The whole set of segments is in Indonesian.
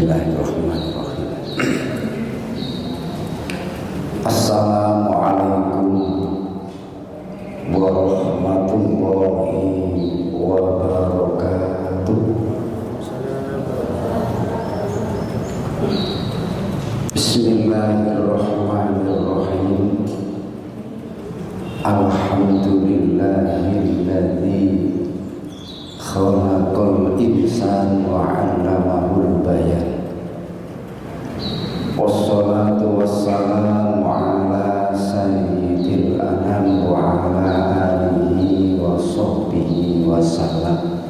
Bismillahirrahmanirrahim. Assalamualaikum warahmatullahi wabarakatuh. Bismillahirrahmanirrahim. Alhamdulillahilladzi khalaqal insana wa 'allamahul bayan. Wassalatu wassalamu ala sayyidil anam wa ala alihi wa sahbihi wa sallam.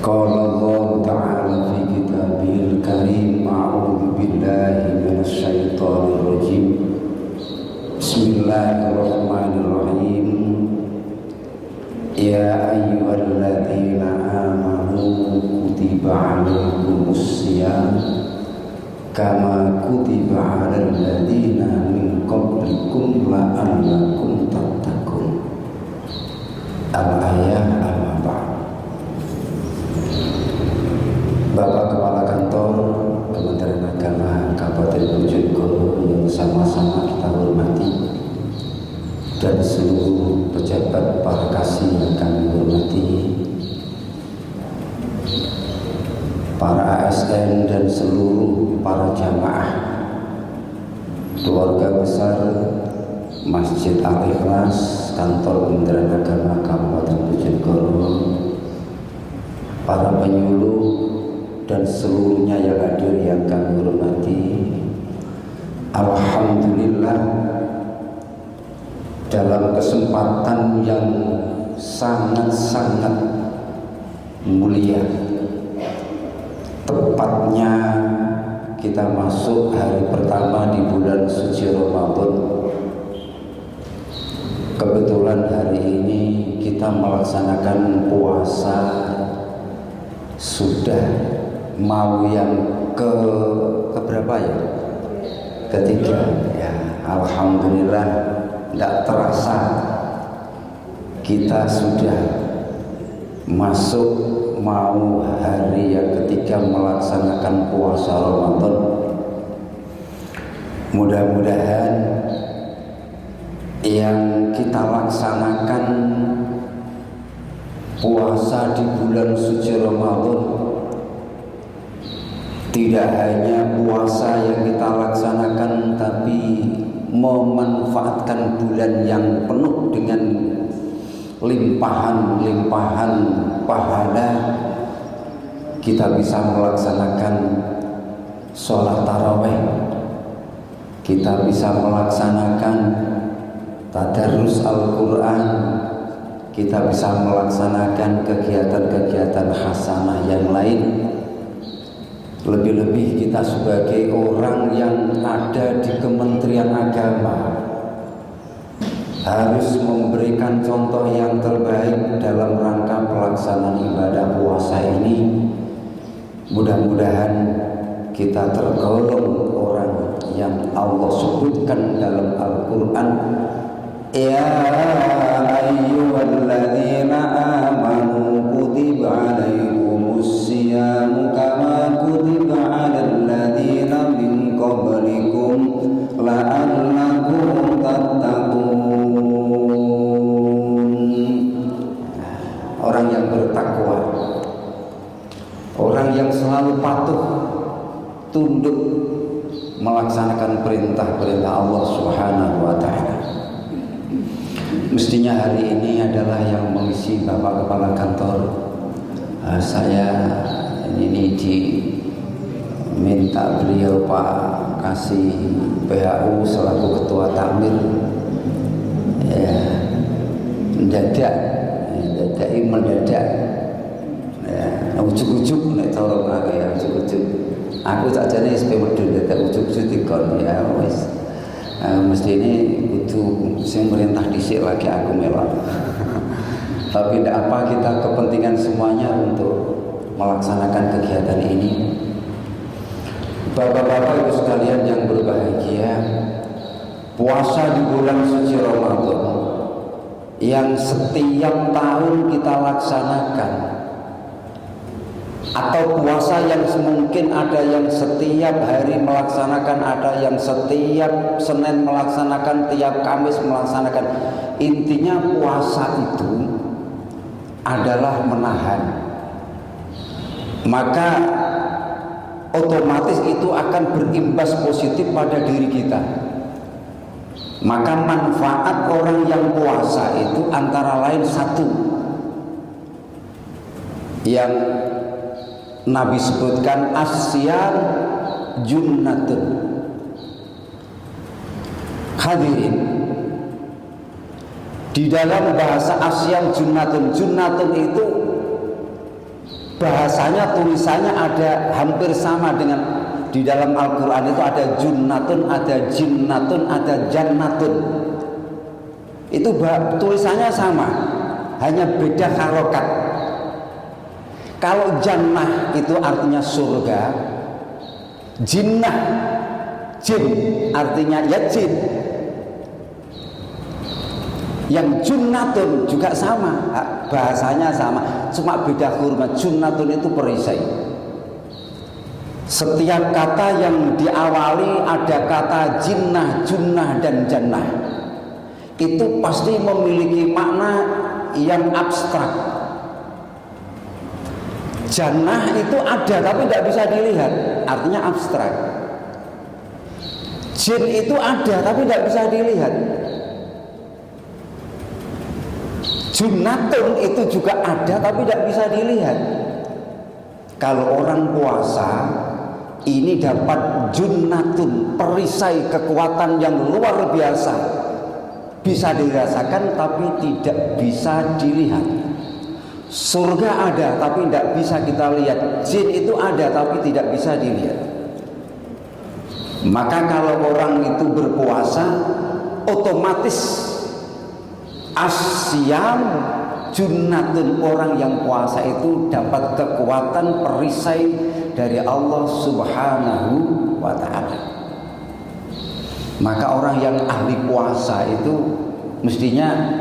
Qala Allah ta'ala fi kitabihil karim, a'udzu billahi minasy syaithanir rajim. Bismillahirrahmanirrahim. Ya ayyuhalladzina amanu kutiba 'alaikumus shiyam kama kutiba 'alal ladzina min qablikum la'allakum tattaqun. Al-ayah al-mabah. Bapak Kepala Kantor Kementerian Agama Kabupaten Bojonegoro yang sama-sama kita hormati, dan seluruh pejabat para kasih yang kami hormati, para ASN dan seluruh para jamaah, keluarga besar Masjid Al-Ikhlas, Kantor Kementerian Agama Kabupaten Bojonegoro, para penyuluh dan seluruhnya yang hadir yang kami hormati. Alhamdulillah, dalam kesempatan yang sangat-sangat mulia, tepatnya kita masuk hari pertama di bulan suci Ramadan. Kebetulan hari ini kita melaksanakan puasa sudah mau yang keberapa ya? Ketiga ya. Alhamdulillah, tidak terasa kita sudah masuk mau hari yang ketiga melaksanakan puasa Ramadan. Mudah-mudahan yang kita laksanakan puasa di bulan suci Ramadan tidak hanya puasa yang kita laksanakan, tapi memanfaatkan bulan yang penuh dengan limpahan-limpahan pahala. Kita bisa melaksanakan sholat tarawih, kita bisa melaksanakan tadarus Al-Quran, kita bisa melaksanakan kegiatan-kegiatan hasanah yang lain. Lebih-lebih kita sebagai orang yang ada di Kementerian Agama harus memberikan contoh yang terbaik dalam rangka pelaksanaan ibadah puasa ini. Mudah-mudahan kita tergolong orang yang Allah sebutkan dalam Al-Quran, ya ayyuhalladzina amanu kutiba 'alaikumus syiyamu kama kutiba 'alal ladzina min qablikum la'allakum tattaqun. Orang yang bertakwa, orang yang selalu patuh, tunduk melaksanakan perintah-perintah Allah Subhanahu wa ta'ala. Mestinya hari ini adalah yang mengisi Bapak Kepala Kantor. Saya ini diminta beliau Pak kasih PHU selaku Ketua Takmir ya, mendadak ya, ujuk-ujuk nek cara aku ya, ujuk-ujuk. Aku sakjane SP medun dadak ujuk-ujuk dikon ya wis. Mesti ini kudu sing merintah dhisik lagi aku melok. Tapi tidak apa, kita kepentingan semuanya untuk melaksanakan kegiatan ini. Bapak-bapak ibu sekalian yang berbahagia, puasa di bulan suci Ramadan yang setiap tahun kita laksanakan atau puasa yang mungkin ada yang setiap hari melaksanakan, ada yang setiap Senin melaksanakan, tiap Kamis melaksanakan. Intinya puasa itu adalah menahan, maka otomatis itu akan berimbas positif pada diri kita. Maka manfaat orang yang puasa itu antara lain satu yang Nabi sebutkan, asyam junnatun. Hadirin, di dalam bahasa asyam junnatun, junnatun itu bahasanya, tulisannya ada hampir sama dengan di dalam Al-Quran itu ada junnatun, ada jinnatun, ada jannatun. Itu tulisannya sama, hanya beda harokat. Kalau jannah itu artinya surga, jinnah, jin artinya ya jin. Yang junnatun juga sama, bahasanya sama, cuma beda huruf. Junnatun itu perisai. Setiap kata yang diawali ada kata jinnah, junnah, dan jannah, itu pasti memiliki makna yang abstrak. Jannah itu ada tapi tidak bisa dilihat, artinya abstrak. Jin itu ada tapi tidak bisa dilihat. Junnatun itu juga ada tapi tidak bisa dilihat. Kalau orang puasa ini dapat junnatun, perisai kekuatan yang luar biasa, bisa dirasakan tapi tidak bisa dilihat. Surga ada tapi tidak bisa kita lihat, jin itu ada tapi tidak bisa dilihat. Maka kalau orang itu berpuasa, otomatis asyam junnatun, orang yang puasa itu dapat kekuatan perisai dari Allah Subhanahu wa ta'ala. Maka orang yang ahli puasa itu mestinya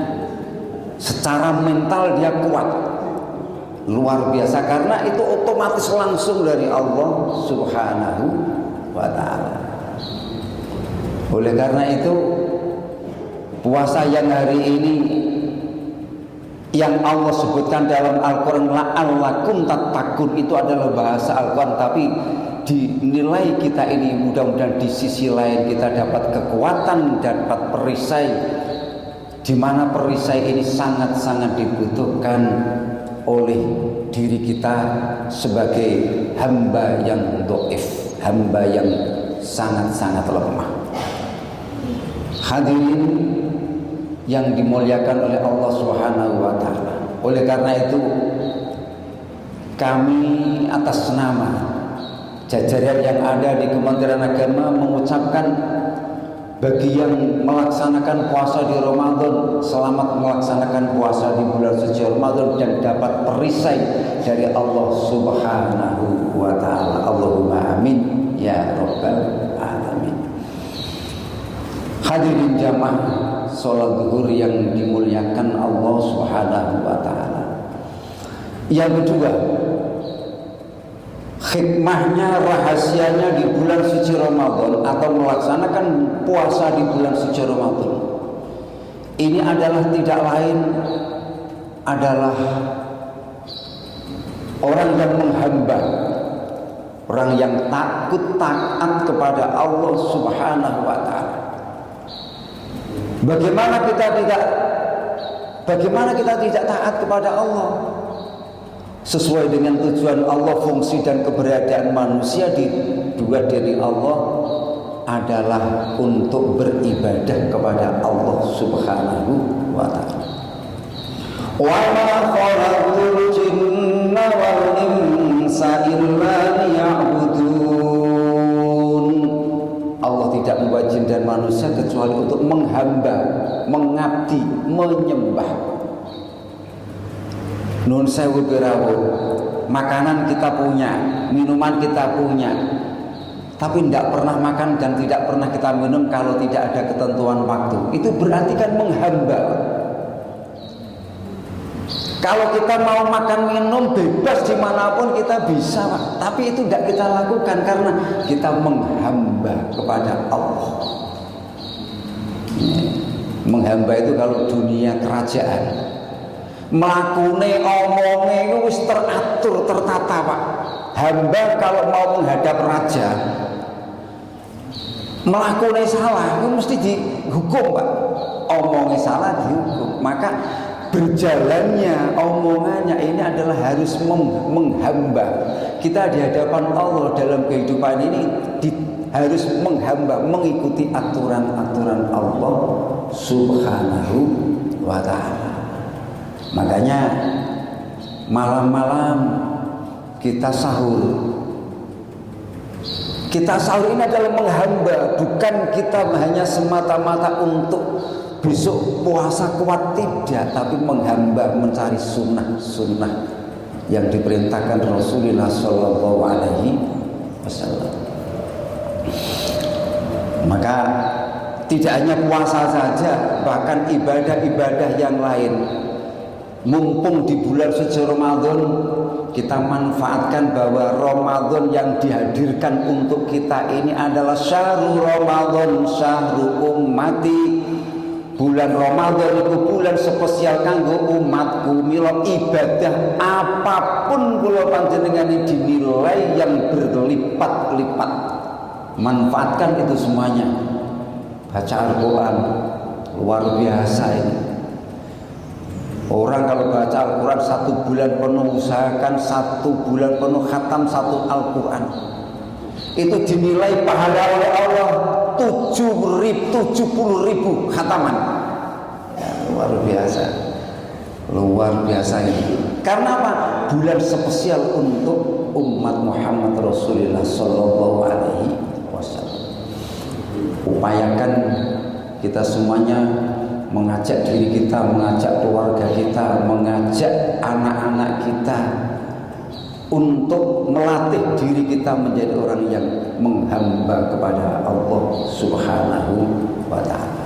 secara mental dia kuat, luar biasa, karena itu otomatis langsung dari Allah Subhanahu wa ta'ala. Oleh karena itu puasa yang hari ini yang Allah sebutkan dalam Al-Quran, la'allakum tattaqun, itu adalah bahasa Al-Quran, tapi dinilai kita ini mudah-mudahan di sisi lain kita dapat kekuatan, dapat perisai, di mana perisai ini sangat-sangat dibutuhkan oleh diri kita sebagai hamba yang dhaif, hamba yang sangat-sangat lemah. Hadirin yang dimuliakan oleh Allah Subhanahu wa ta'ala. Oleh karena itu kami atas nama jajaran yang ada di Kementerian Agama mengucapkan bagi yang melaksanakan puasa di Ramadan, selamat melaksanakan puasa di bulan suci Ramadan dan dapat perisai dari Allah Subhanahu wa ta'ala. Allahumma amin ya rabbal alamin. Hadirin jamaah sholat zuhur yang dimuliakan Allah Subhanahu wa ta'ala. Yang kedua, hikmahnya, rahasianya di bulan suci Ramadan atau melaksanakan puasa di bulan suci Ramadan ini adalah tidak lain adalah orang yang menghamba, orang yang takut taat kepada Allah Subhanahu wa ta'ala. Bagaimana kita tidak taat kepada Allah? Sesuai dengan tujuan Allah, fungsi dan keberadaan manusia di dua diri Allah adalah untuk beribadah kepada Allah Subhanahu wa ta'ala. Wa ma khalaqtul jinna wal insa illa liya'budun. Allah tidak membuat jin dan manusia kecuali untuk menghamba, mengabdi, menyembah. Nun sewu pirawu, makanan kita punya, minuman kita punya, tapi tidak pernah makan dan tidak pernah kita minum kalau tidak ada ketentuan waktu. Itu berarti kan menghamba. Kalau kita mau makan minum bebas dimanapun kita bisa, Pak. Tapi itu tidak kita lakukan karena kita menghamba kepada Allah. Menghamba itu kalau dunia kerajaan, melakukan omongnya itu wis teratur, tertata, Pak. Hamba kalau mau menghadap raja, melakukan salah itu mesti dihukum, Pak. Omongnya salah dihukum. Maka berjalannya omongannya ini adalah harus menghamba. Kita di hadapan Allah dalam kehidupan ini harus menghamba, mengikuti aturan-aturan Allah Subhanahu wa ta'ala. Makanya malam-malam kita sahur. Kita sahur ini adalah menghamba, bukan kita hanya semata-mata untuk besok puasa kuat, tidak, tapi menghamba, mencari sunnah-sunnah yang diperintahkan Rasulullah Shallallahu Alaihi Wasallam. Maka tidak hanya puasa saja, bahkan ibadah-ibadah yang lain. Mumpung di bulan suci Ramadan, kita manfaatkan bahwa Ramadan yang dihadirkan untuk kita ini adalah syahrul Ramadan, syahrul ummati. Bulan Ramadan itu bulan spesial kanggo umatku. Mila ibadah apapun kula panjenengan dinilai yang berlipat-lipat. Manfaatkan itu semuanya. Baca Al-Quran luar biasa ini. Orang kalau baca Al-Quran 1 bulan penuh, usahakan 1 bulan penuh khatam 1 Al-Quran. Itu dinilai pahala oleh Allah 70.000 khataman. Ya, luar biasa ini. Karena apa? Bulan spesial untuk umat Muhammad Rasulullah Sallallahu Alaihi Wasallam. Upayakan kita semuanya mengajak diri kita, mengajak keluarga kita, mengajak anak-anak kita untuk melatih diri kita menjadi orang yang menghamba kepada Allah Subhanahu wa ta'ala.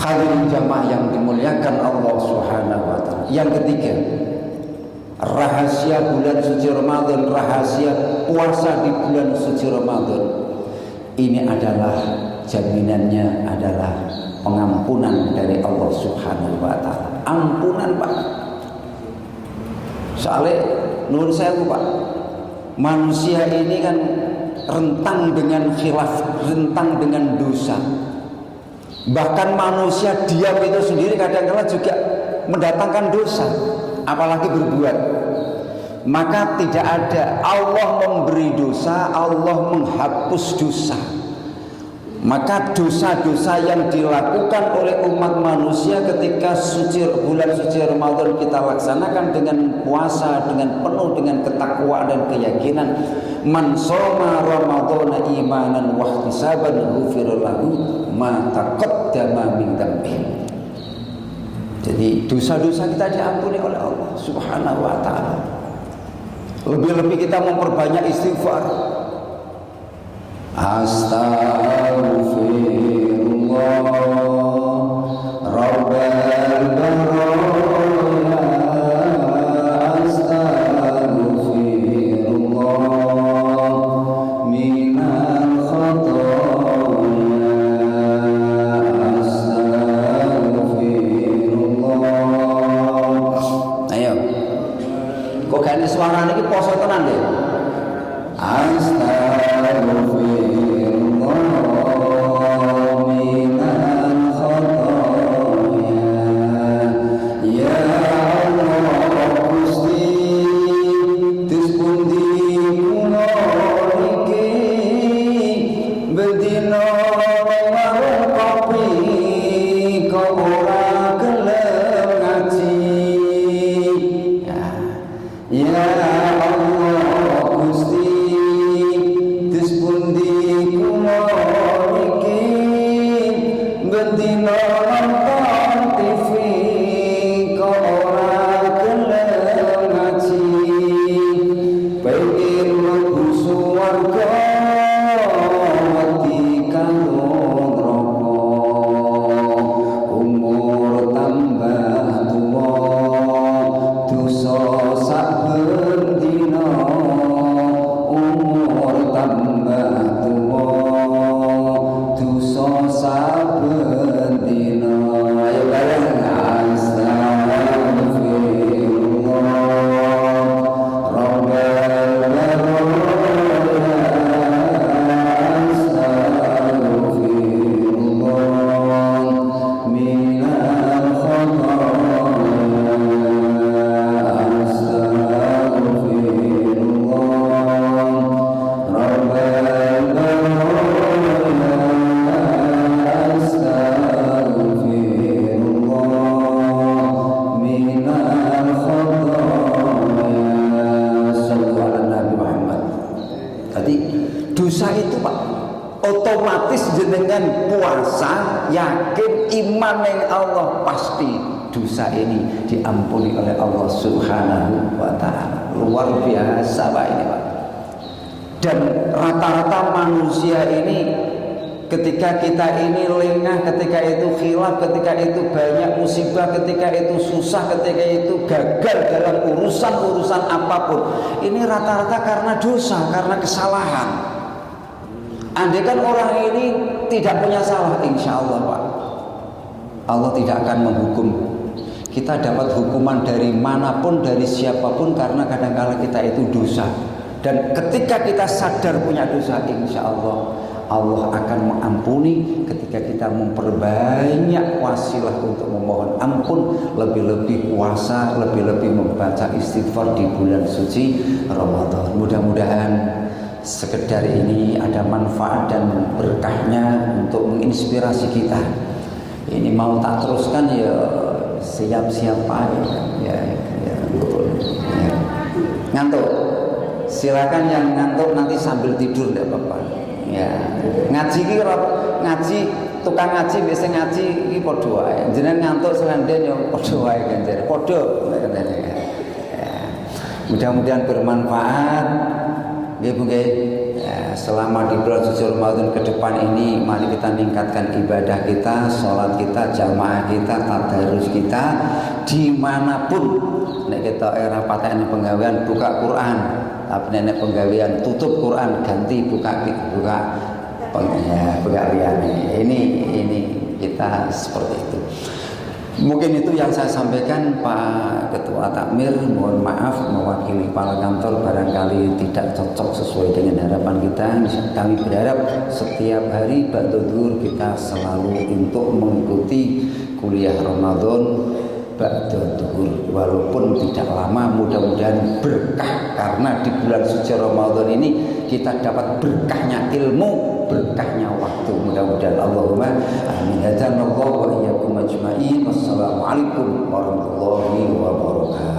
Hadirin jamaah yang dimuliakan Allah Subhanahu wa ta'ala. Yang ketiga, rahasia bulan suci Ramadan, rahasia puasa di bulan suci Ramadan. Ini adalah jaminannya adalah pengampunan dari Allah Subhanahu wa ta'ala. Ampunan, Pak. Soalnya nuwun sewu, Pak, manusia ini kan rentang dengan khilaf, rentang dengan dosa. Bahkan manusia diam itu sendiri kadang-kala juga mendatangkan dosa, apalagi berbuat. Maka tidak ada, Allah memberi dosa, Allah menghapus dosa. Maka dosa-dosa yang dilakukan oleh umat manusia ketika bulan suci Ramadan kita laksanakan dengan puasa, dengan penuh dengan ketakwaan dan keyakinan, man shoma ramadhana imanan wa ihtisaban ghufira lahu ma taqaddama min dzambihi. Jadi dosa-dosa kita diampuni oleh Allah Subhanahu wa taala. Lebih-lebih kita memperbanyak istighfar. Astaghfirullah Rabbal baraya, astaghfirullah minal khataya, astaghfirullah. Ayo, kok gak ada suara ini poso tenan deh. Ya Allah Gusti, tis pundi yakin iman yang Allah pasti dosa ini diampuni oleh Allah Subhanahu wa ta'ala. Luar biasa Pak ini Pak. Dan rata-rata manusia ini ketika kita ini lengah, ketika itu khilaf, ketika itu banyak musibah, ketika itu susah, ketika itu gagal dalam urusan-urusan apapun, ini rata-rata karena dosa, karena kesalahan. Andai kan orang ini tidak punya salah, insya Allah Pak, Allah tidak akan menghukum. Kita dapat hukuman dari manapun, dari siapapun, karena kadang-kala kita itu dosa. Dan ketika kita sadar punya dosa, insya Allah Allah akan mengampuni ketika kita memperbanyak wasilah untuk memohon ampun, lebih-lebih puasa, lebih-lebih membaca istighfar di bulan suci Ramadan. Mudah-mudahan sekedar ini ada manfaat dan berkahnya untuk menginspirasi kita. Ini mau tak teruskan ya siap-siap aja ya. Ngantuk, silakan yang ngantuk nanti sambil tidur tidak apa-apa ya. Ngaji ki ngaji tukang ngaji biasa ngaji iki padha wae, jenengan ngantuk selanden ya padha wae ganjar padha ya. Mudah-mudahan bermanfaat nggih Bu nggih. Selama di bulan suci Ramadan ke depan ini, mari kita meningkatkan ibadah kita, sholat kita, jamaah kita, tadarus kita, dimanapun. Nek kita era paten penggawean buka Quran, tapi nek penggawean tutup Quran, ganti buka penggawean. Ini kita seperti itu. Mungkin itu yang saya sampaikan Pak Ketua Takmir. Mohon maaf mewakili kepala kantor barangkali tidak cocok sesuai dengan harapan kita. Kami berharap setiap hari ba'da zuhur kita selalu untuk mengikuti kuliah Ramadan ba'da zuhur, walaupun tidak lama. Mudah-mudahan berkah, karena di bulan suci Ramadan ini kita dapat berkahnya ilmu, berkahnya waktu. Mudah-mudahan Allahumma amin. Hadanallahu wa iyyakum ajma'in. Wassalamualaikum warahmatullahi wabarakatuh.